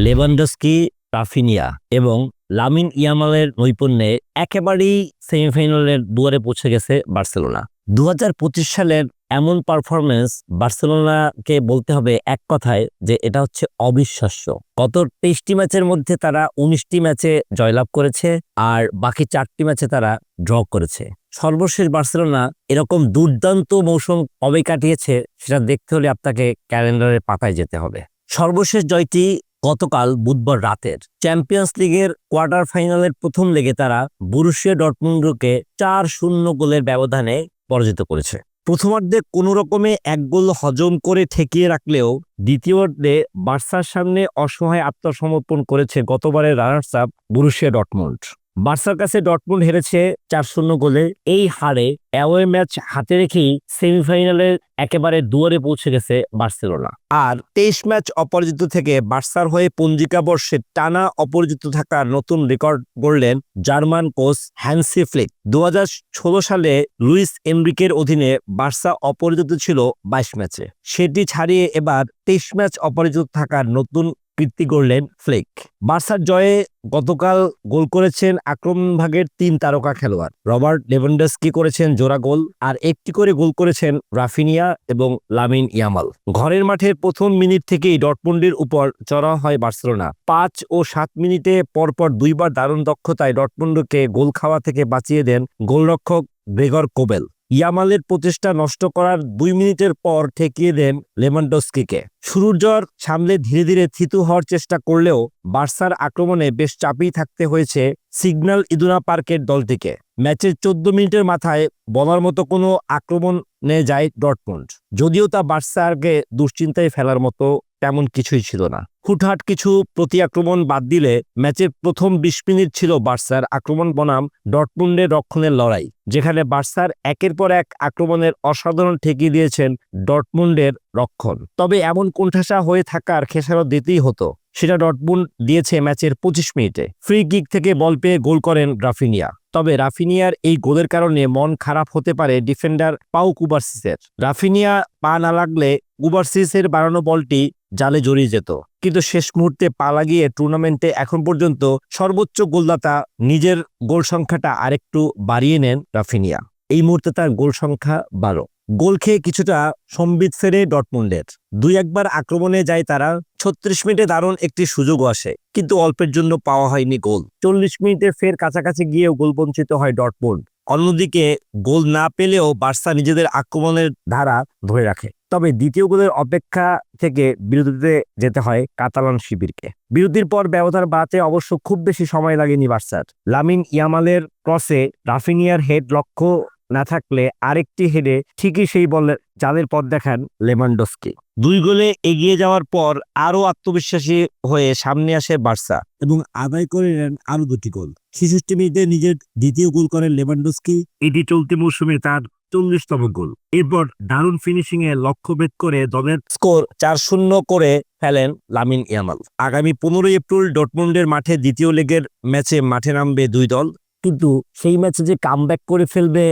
Lewandowski, Raphinha এবং Lamine ইয়ামালের নৈপুণ্যে একেবারেই সেমিফাইনালের দুয়ারে পৌঁছে গেছে বার্সেলোনা। 2025 সালের এমন পারফরমেন্স বার্সেলোনাকে বলতে হবে এক কথায় যে এটা হচ্ছে অবিশ্বাস্য। গত 23টি ম্যাচের মধ্যে তারা 19টি ম্যাচে জয়লাভ করেছে আর বাকি 4টি ম্যাচে তারা ড্র করেছে। সর্বশেষ বার্সেলোনা এরকম দুর্দান্ত মৌসুম কবে কাটিয়েছে সেটা দেখতে হলে আপনাকে ক্যালেন্ডারের পাতায় যেতে হবে। সর্বশেষ জয়টি গতকাল বুধবার রাতের চ্যাম্পিয়ন্স লিগের কোয়ার্টার ফাইনালের প্রথম লেগে তারা বরুসিয়া ডর্টমুন্ডকে 4-0 গোলের ব্যবধানে পরাজিত করেছে। প্রথমার্ধে কোনো রকমে এক গোল হজম করে ঠেকিয়ে রাখলেও দ্বিতীয়ার্ধে বার্সার সামনে অসহায় আত্মসমর্পণ করেছে গতবারের রানার্স আপ বরুসিয়া ডর্টমুন্ড। বার্সার কাছে ডর্টমুন্ড হেরেছে 4-0 গোলে। এই হারে অ্যাওয়ে ম্যাচ হাতে রেখেই সেমিফাইনালের একেবারে দুয়ারে পৌঁছে গেছে বার্সেলোনা। আর 23 ম্যাচ অপরাজিত থেকে বার্সার হয়ে পঞ্জিকা বর্ষে টানা অপরাজিত থাকার নতুন রেকর্ড গড়লেন জার্মান কোচ হ্যান্সি ফ্লিক। 2016 সালে লুইস এনরিকের অধীনে বার্সা অপরাজিত ছিল 22 ম্যাচে, সেটি ছাড়িয়ে এবার 23 ম্যাচ অপরাজিত থাকার নতুন কীর্তি গড়লেন ফ্লিক। বার্সার জয়ে গতকাল গোল করেছেন আক্রমণ ভাগের 3 তারকা খেলোয়াড়। রবার্ট লেভানডস্কি করেছেন জোড়া গোল, আর একটি করে গোল করেছেন রাফিনিয়া এবং লামিন ইয়ামাল। ঘরের মাঠের প্রথম মিনিট থেকেই ডর্টমুন্ডের উপর চড়া হয় বার্সেলোনা। 5 ও 7 মিনিটে পরপর দুইবার দারুণ দক্ষতায় ডর্টমুন্ডকে গোল খাওয়া থেকে বাঁচিয়ে দেন গোলরক্ষক গ্রেগর কোবেল। ইয়ামালের প্রচেষ্টা নষ্ট করার 2 মিনিটের পর ঠেকিয়ে দেন লেভানডস্কিকে। শুরুর জ্বর সামলে ধীরে ধীরে থিতু হওয়ার চেষ্টা করলেও বার্সার আক্রমণে বেশ চাপেই থাকতে হয়েছে সিগন্যাল ইদুনা পার্কের দলটিকে। ম্যাচের 14 মিনিটের মাথায় বলার মতো কোনো আক্রমণে যায় ডর্টমুন্ড, যদিও তা বার্সাকে দুশ্চিন্তায় ফেলার মতো তেমন কিছুই ছিল না। হুটহাট কিছু প্রতি আক্রমণ বাদ দিলে ম্যাচের প্রথম 20 মিনিট ছিল বার্সার আক্রমণ বনাম ডর্টমুন্ডের রক্ষণের লড়াই, যেখানে বার্সার একের পর এক আক্রমণের অসাধারণ ঠেকিয়ে দিয়েছেন ডর্টমুন্ডের রক্ষণ। তবে এমন কোণঠাসা হয়ে থাকার খেসারত দিতেই হতো, সেটা ডর্টমুন্ড দিয়েছে ম্যাচের 25 মিনিটে। ফ্রি কিক থেকে বল পেয়ে গোল করেন রাফিনিয়া। তবে রাফিনিয়ার এই গোলের কারণে মন খারাপ হতে পারে ডিফেন্ডার পাউ কুবার্সিসের। রাফিনিয়া পা না লাগলে কুবার্সিসের বাড়ানো বলটি জালে জড়িয়ে যেত, কিন্তু শেষ মুহূর্তে পা লাগিয়ে টুর্নামেন্টে এখন পর্যন্ত সর্বোচ্চ গোলদাতা নিজের গোল সংখ্যাটা আরেকটু বাড়িয়ে নেন রাফিনিয়া। এই মুহূর্তে তার গোল সংখ্যা 12। গোল খেয়ে কিছুটা সম্বিত ফেরে ডর্টমুন্ডের। 2-1বার আক্রমণে যায় তারা। 36 মিনিটে দারুণ একটি সুযোগও আসে, কিন্তু অল্পের জন্য পাওয়া হয়নি গোল। 40 মিনিটে ফের কাছাকাছি গিয়েও গোলবঞ্চিত হয় ডর্টমুন্ড। অন্যদিকে গোল না পেলেও বার্সা নিজেদের আক্রমণের ধারা ধরে রাখে। তবে দ্বিতীয় গোলের অপেক্ষা থেকে বিরতিতে যেতে হয় কাতালান শিবিরকে। বিরতির পর ব্যবধান বাড়াতে অবশ্য খুব বেশি সময় লাগেনি বার্সার। লামিন ইয়ামালের ক্রসে রাফিনিয়ার হেড লক্ষ্য না থাকলে আরেকটি হেডে ঠিকই সেই বলের জালের পথ দেখান লেভানডস্কি। 2 গোলে এগিয়ে যাওয়ার পর আরও আত্মবিশ্বাসী হয়ে সামনে আসে বার্সা এবং আদায় করে নেন আরও 2টি গোল। 66 মিনিটে নিজের দ্বিতীয় গোল করেন লেভানডস্কি। এটি চলতি মৌসুমে তার 40তম গোল। এরপর দারুণ ফিনিশিং এ লক্ষ্যভেদ করে দলের স্কোর 4-0 করে ফেলেন লামিন ইয়ামাল। আগামী 15 এপ্রিল ডর্টমুন্ডের মাঠে দ্বিতীয় লেগের ম্যাচে মাঠে নামবে 2 দল, কিন্তু সেই ম্যাচে যে কামব্যাক করে ফেলবে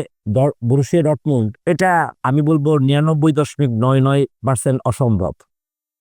বরুসিয়া ডর্টমুন্ড, এটা আমি বলবো 99.99% অসম্ভব।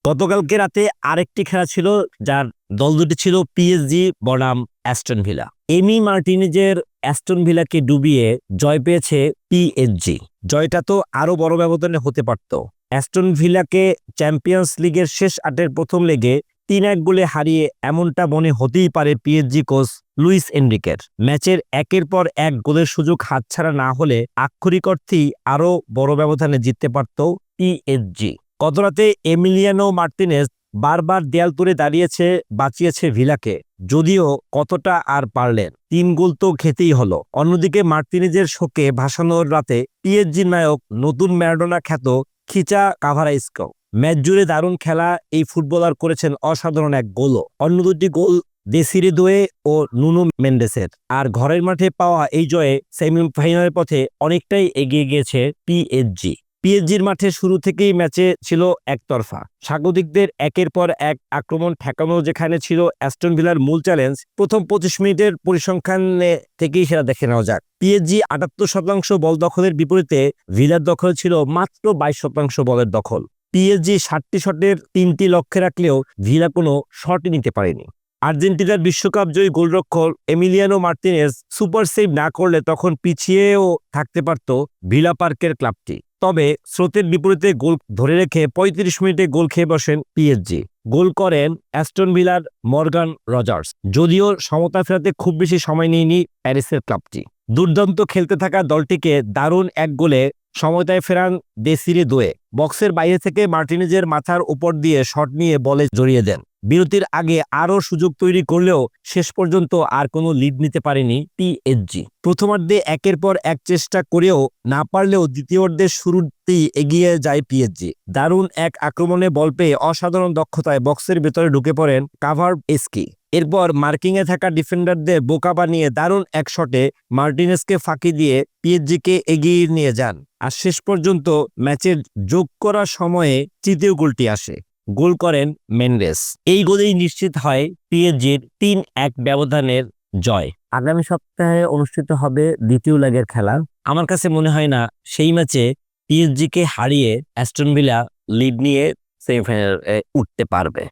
গতকালকে রাতে আরেকটি খেলা ছিল, যার দল দুটি ছিল পিএসজি বনাম অ্যাস্টন ভিলা। এমি মার্টিনেজের অ্যাস্টন ভিলাকে ডুবিয়ে জয় পেয়েছে পিএসজি। জয়টা তো আরো বড় ব্যবধানে হতে পারত। অ্যাস্টন ভিলাকে চ্যাম্পিয়ন্স লিগের শেষ 8-এর প্রথম লেগে 3-1 গোলে হারিয়ে এমনটা মনে হতেই পারে পিএসজি কোচ লুইস এনরিকের। ম্যাচের একের পর এক গোলের সুযোগ হাতছাড়া না হলে আক্ষরিক অর্থেই আরো বড় ব্যবধানে জিততে পারত পিএসজি। গতরাতে এমিলিয়ানো মার্টিনেজ বারবার দেয়াল তুলে দাঁড়িয়েছে, বাঁচিয়েছে ভিলাকে, যদিও কতটা আর পারলেন। 3 গোল তো খেতেই হলো। অন্যদিকে মার্টিনেজের শোকে ভাসানোর রাতে পিএসজি নায়ক নতুন ম্যারাডোনা খ্যাত খিচা কাভারাইস্কো। ম্যাচ জুড়ে দারুণ খেলা এই ফুটবলার করেছেন অসাধারণ এক গোলও। অন্য 2টি গোল দেসিরে দোয়ে ও নুনো মেন্ডেসের। আর ঘরের মাঠে পাওয়া এই জয়ে সেমিফাইনালের পথে অনেকটাই এগিয়ে গিয়েছে পিএসজি। পিএসজির মাঠে শুরু থেকেই ম্যাচে ছিল একতরফা। স্বাগতিকদের একের পর এক আক্রমণ ঠেকানো যেখানে ছিল অ্যাস্টন ভিলার মূল চ্যালেঞ্জ, প্রথম 25 মিনিটের পরিসংখ্যানে থেকেই সেটা দেখে নেওয়া যাক। পিএসজি 78% বল দখলের বিপরীতে ভিলার দখল ছিল মাত্র 22% বলের দখল। পিএসজি 60টি শটের 3টি লক্ষ্যে রাখলেও ভিলা কোনো শটই নিতে পারেনি। আর্জেন্টিনার বিশ্বকাপ জয়ী গোলরক্ষক এমিলিয়ানো মার্তিনেজ সুপার সেভ না করলে তখন পিছিয়েও থাকতে পারত ভিলা পার্কের ক্লাবটি। তবে স্রোতের বিপরীতে গোল ধরে রেখে 35 মিনিটে গোল খেয়ে বসেন পিএসজি। গোল করেন অ্যাস্টন ভিলার মর্গান রজার্স। যদিও সমতা ফেরাতে খুব বেশি সময় নেয়নি প্যারিসের ক্লাবটি। দুর্দান্ত খেলতে থাকা দলটিকে দারুণ এক গোলে সমতায় ফেরান দেসিরে দোয়ে। বক্সের বাইরে থেকে মার্টিনেজের মাথার উপর দিয়ে শট নিয়ে বলে জড়িয়ে দেন। বিরতির আগে আরও সুযোগ তৈরি করলেও শেষ পর্যন্ত আর কোনো লিড নিতে পারেনি পিএসজি। প্রথমার্ধে একের পর এক চেষ্টা করেও না পারলেও দ্বিতীয়ার্ধের শুরুতেই এগিয়ে যায় পিএসজি। দারুণ এক আক্রমণে বল পেয়ে অসাধারণ দক্ষতায় বক্সের ভেতরে ঢুকে পড়েন কাভারভেস্কি। এরপর মার্কিংয়ে থাকা ডিফেন্ডারদের বোকা বানিয়ে দারুণ এক শটে মার্টিনেজকে ফাঁকি দিয়ে পিএসজিকে এগিয়ে নিয়ে যান। আর শেষ পর্যন্ত ম্যাচের যোগ করার সময়ে তৃতীয় গোলটি আসে। গোল করেন মেন্ডেস। এই গোলেই নিশ্চিত হয় পিএসজির 3-1 ব্যবধানের জয়। আগামী সপ্তাহে অনুষ্ঠিত হবে দ্বিতীয় লেগের খেলা। আমার কাছে মনে হয় না সেই ম্যাচে পিএসজিকে হারিয়ে অ্যাস্টন ভিলা লিড নিয়ে সেমিফাইনালে উঠতে পারবে।